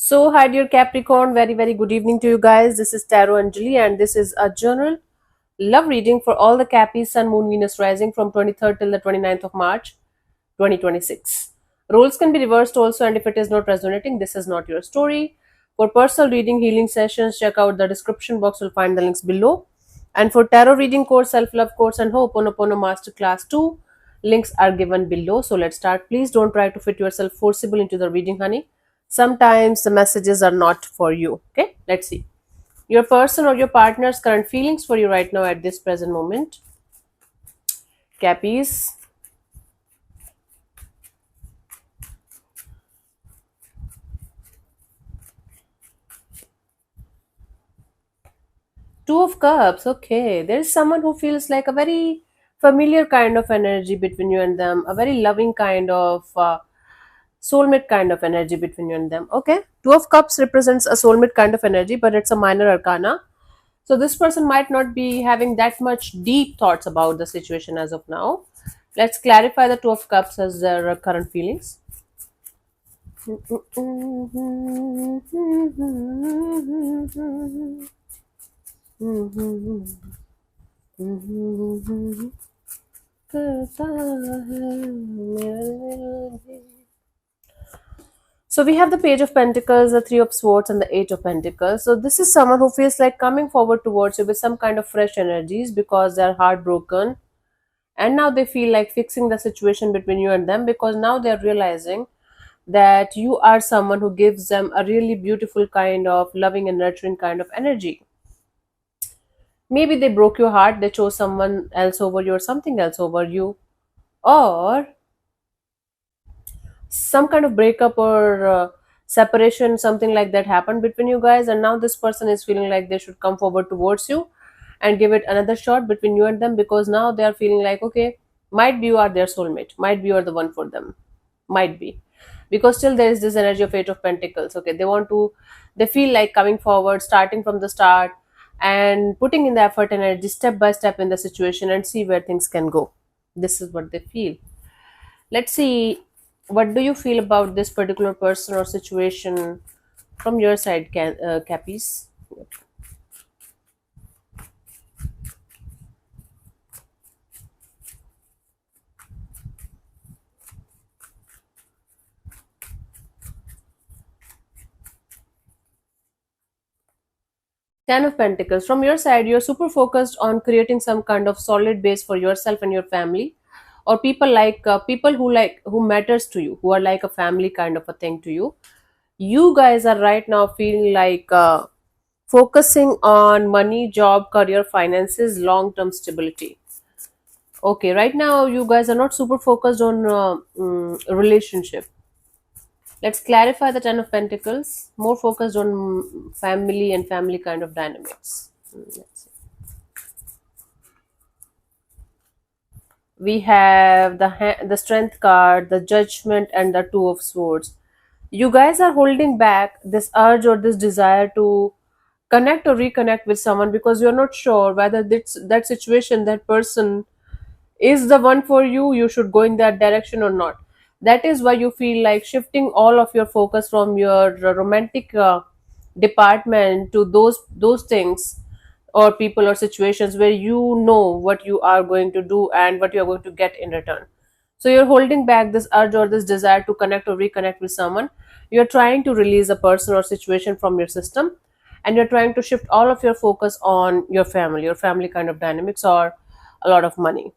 So, hi dear Capricorn, very good evening to you guys. This is Tarot Anjali, and this is a general love reading for all the Cappies, Sun, Moon, Venus rising from 23rd till the 29th of March 2026. Roles can be reversed also, and if it is not resonating, this is not your story. For personal reading, healing sessions, check out the description box, you'll find the links below. And for tarot reading course, self love course, and Ho'oponopono Masterclass 2, links are given below. So let's start. Please don't try to fit yourself forcible into the reading, honey. Sometimes the messages are not for you. Okay, let's see. Your person or your partner's current feelings for you right now at this present moment. Cappies. Two of Cups. Okay, there is someone who feels like a very familiar kind of energy between you and them, a very loving kind of soulmate kind of energy between you and them. Okay, Two of Cups represents a soulmate kind of energy, but it's a minor arcana. So this person might not be having that much deep thoughts about the situation as of now. Let's clarify the Two of Cups as their current feelings. So we have the Page of Pentacles, the Three of Swords, and the Eight of Pentacles. So this is someone who feels like coming forward towards you with some kind of fresh energies because they're heartbroken, and now they feel like fixing the situation between you and them because now they're realizing that you are someone who gives them a really beautiful kind of loving and nurturing kind of energy. Maybe they broke your heart, they chose someone else over you or something else over you, or some kind of breakup or separation, something like that happened between you guys, and now this person is feeling like they should come forward towards you and give it another shot between you and them because now they are feeling like, okay, might be you are their soulmate, might be you are the one for them, might be, because still there is this energy of Eight of Pentacles. Okay, they feel like coming forward, starting from the start, and putting in the effort and energy step by step in the situation and see where things can go. This is what they feel. Let's see, what do you feel about this particular person or situation from your side, Cappies? 10 of Pentacles. From your side, you're super focused on creating some kind of solid base for yourself and your family, or people who matters to you, who are like a family kind of a thing to you. You guys are right now feeling like focusing on money, job, career, finances, long term stability. Okay, right now you guys are not super focused on relationship. Let's clarify the Ten of Pentacles, more focused on family and family kind of dynamics. Let's see. We have the Strength card, the Judgment, and the Two of Swords. You guys are holding back this urge or this desire to connect or reconnect with someone because you're not sure whether that situation, that person is the one for you, you should go in that direction or not. That is why you feel like shifting all of your focus from your romantic department to those things or people or situations where you know what you are going to do and what you are going to get in return. So you're holding back this urge or this desire to connect or reconnect with someone. You're trying to release a person or situation from your system, and you're trying to shift all of your focus on your family kind of dynamics, or a lot of money,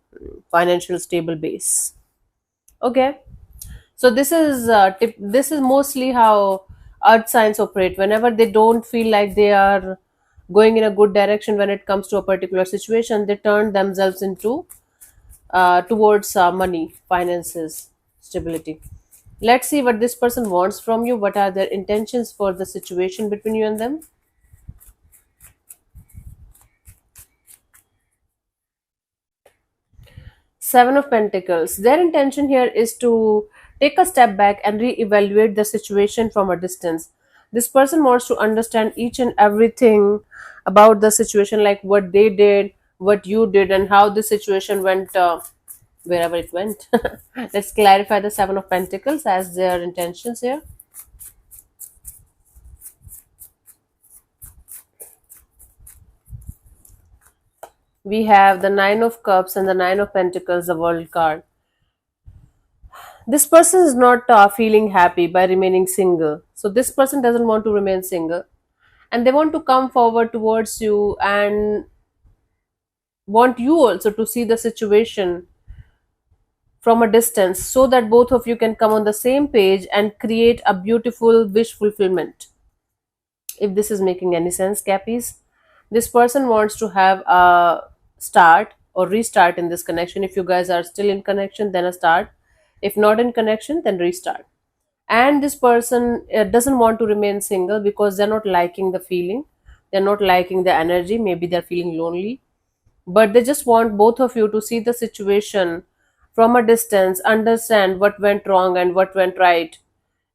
financial stable base. Okay, so this is mostly how earth signs operate. Whenever they don't feel like they are going in a good direction when it comes to a particular situation, they turn themselves into towards money, finances, stability. Let's see what this person wants from you. What are their intentions for the situation between you and them? Seven of Pentacles. Their intention here is to take a step back and re-evaluate the situation from a distance. This person wants to understand each and everything about the situation, like what they did, what you did, and how the situation went, wherever it went. Let's clarify the Seven of Pentacles as their intentions here. We have the Nine of Cups and the Nine of Pentacles, the World card. This person is not feeling happy by remaining single. So this person doesn't want to remain single, and they want to come forward towards you and want you also to see the situation from a distance so that both of you can come on the same page and create a beautiful wish fulfillment. If this is making any sense, Cappies, this person wants to have a start or restart in this connection. If you guys are still in connection, then a start. If not in connection, then restart. And this person doesn't want to remain single because they're not liking the feeling, they're not liking the energy, maybe they're feeling lonely, but they just want both of you to see the situation from a distance, understand what went wrong and what went right,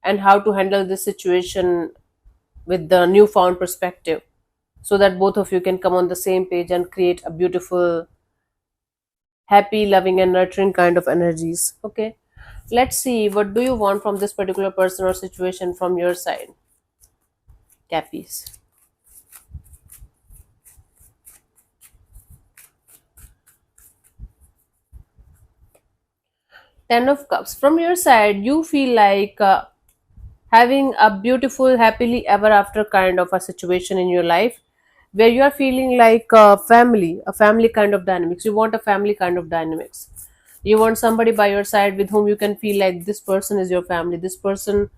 and how to handle this situation with the newfound perspective, so that both of you can come on the same page and create a beautiful, happy, loving, and nurturing kind of energies. Okay, let's see, what do you want from this particular person or situation from your side, Cappies? Ten of Cups. From your side, you feel like having a beautiful, happily ever after kind of a situation in your life where you are feeling like a family kind of dynamics. You want a family kind of dynamics. You want somebody by your side with whom you can feel like this person is your family. This person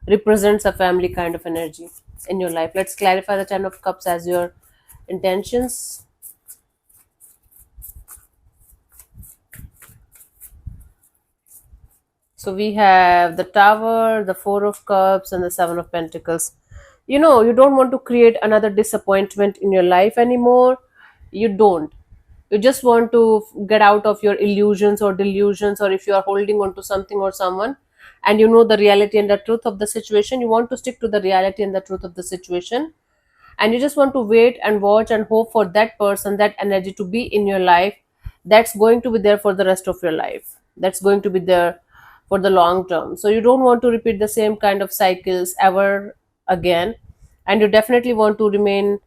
represents a family kind of energy in your life. Let's clarify the Ten of Cups as your intentions. So we have the Tower, the Four of Cups, and the Seven of Pentacles. You know, you don't want to create another disappointment in your life anymore. You don't. You just want to get out of your illusions or delusions, or if you are holding on to something or someone and you know the reality and the truth of the situation, you want to stick to the reality and the truth of the situation, and you just want to wait and watch and hope for that person, that energy to be in your life, that's going to be there for the rest of your life, that's going to be there for the long term. So you don't want to repeat the same kind of cycles ever again, and you definitely want to remain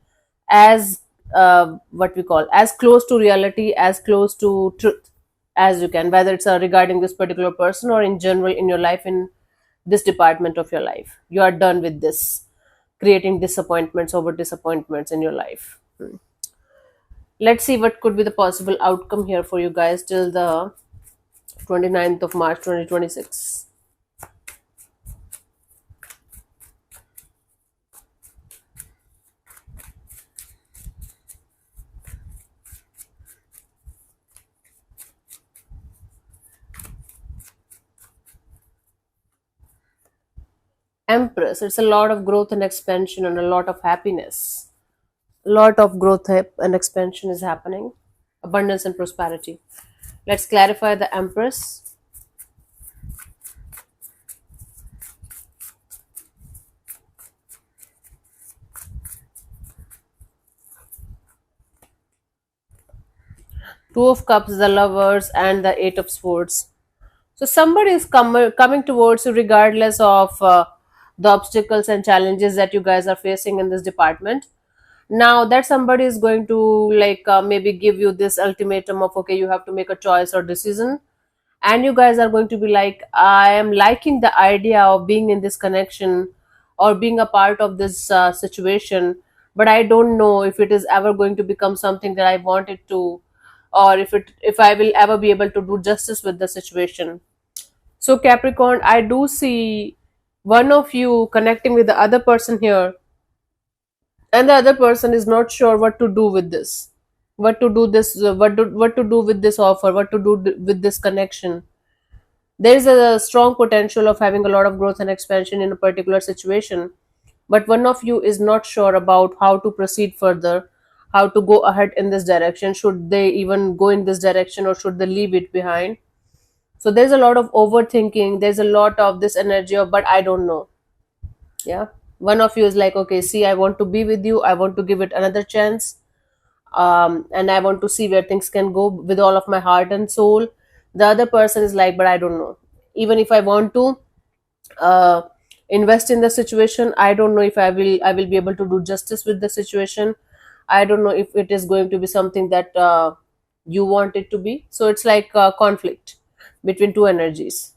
as what we call as close to reality, as close to truth as you can, whether it's regarding this particular person or in general in your life, in this department of your life. You are done with this creating disappointments over disappointments in your life. Let's see what could be the possible outcome here for you guys till the 29th of March 2026. Empress, it's a lot of growth and expansion and a lot of happiness. A lot of growth and expansion is happening, abundance and prosperity. Let's clarify the Empress. Two of Cups, the Lovers, and the Eight of Swords. So somebody is coming towards you regardless of the obstacles and challenges that you guys are facing in this department. Now that somebody is going to like maybe give you this ultimatum of okay, you have to make a choice or decision, and you guys are going to be like, I am liking the idea of being in this connection or being a part of this situation, but I don't know if it is ever going to become something that I want it to, or if I will ever be able to do justice with the situation. So Capricorn, I do see one of you connecting with the other person here, and the other person is not sure what to do with this, what to do this, what to do with this offer, what to do with this connection. There is a strong potential of having a lot of growth and expansion in a particular situation, but one of you is not sure about how to proceed further, how to go ahead in this direction, should they even go in this direction or should they leave it behind. So there's a lot of overthinking, there's a lot of this energy of but I don't know. Yeah, one of you is like, okay, see, I want to be with you, I want to give it another chance, and I want to see where things can go with all of my heart and soul. The other person is like, but I don't know, even if I want to uh, invest in the situation, I don't know if I will be able to do justice with the situation. I don't know if it is going to be something that you want it to be. So it's like a conflict between two energies.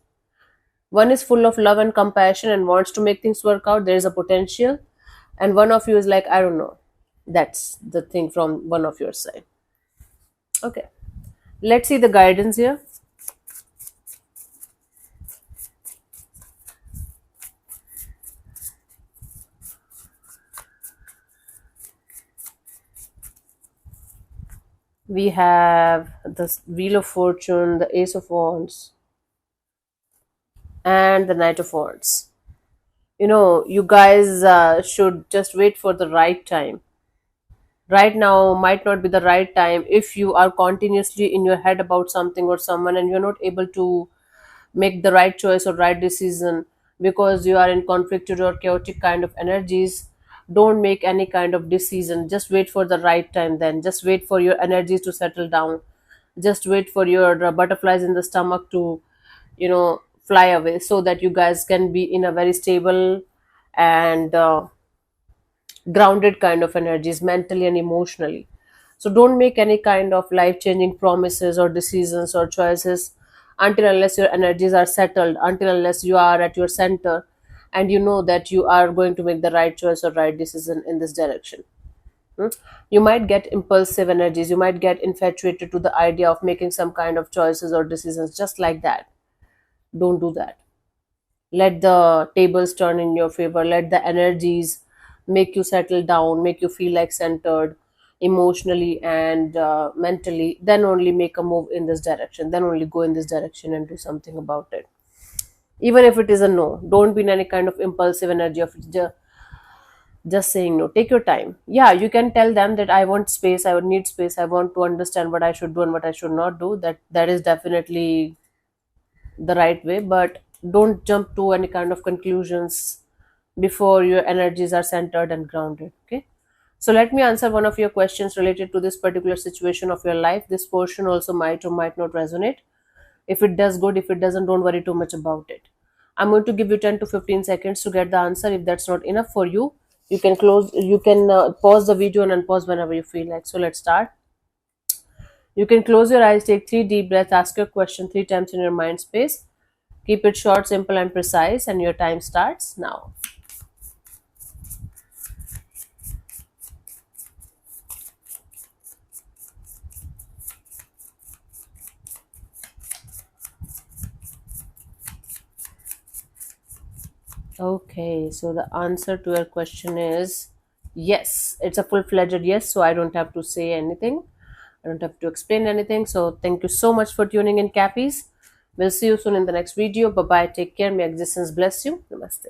One is full of love and compassion and wants to make things work out. There is a potential. And one of you is like, I don't know. That's the thing from one of your side. Okay. Let's see the guidance here. We have the Wheel of Fortune, the Ace of Wands, and the Knight of Wands. You guys should just wait for the right time. Right now might not be the right time if you are continuously in your head about something or someone and you're not able to make the right choice or right decision because you are in conflicted or chaotic kind of energies. Don't make any kind of decision. Just wait for the right time. Then just wait for your energies to settle down. Just wait for your butterflies in the stomach to fly away, so that you guys can be in a very stable and grounded kind of energies mentally and emotionally. So don't make any kind of life changing promises or decisions or choices until unless your energies are settled, until unless you are at your center and you know that you are going to make the right choice or right decision in this direction. Hmm? You might get impulsive energies, you might get infatuated to the idea of making some kind of choices or decisions just like that. Don't do that. Let the tables turn in your favor. Let the energies make you settle down, make you feel like centered emotionally and mentally. Then only make a move in this direction. Then only go in this direction and do something about it. Even if it is a no, don't be in any kind of impulsive energy of just saying no. Take your time. Yeah, you can tell them that I want space, I would need space, I want to understand what I should do and what I should not do. That is definitely the right way, but don't jump to any kind of conclusions before your energies are centered and grounded. Okay, so let me answer one of your questions related to this particular situation of your life. This portion also might or might not resonate. If it does, good. If it doesn't, don't worry too much about it. I'm going to give you 10 to 15 seconds to get the answer. If that's not enough for you, you can pause the video and unpause whenever you feel like. So let's start. You can close your eyes, take 3 deep breaths, ask your question 3 times in your mind space. Keep it short, simple, and precise, and your time starts now. Okay, so the answer to your question is yes. It's a full fledged yes, so I don't have to say anything. I don't have to explain anything. So, thank you so much for tuning in, Cappies. We'll see you soon in the next video. Bye bye. Take care. May existence bless you. Namaste.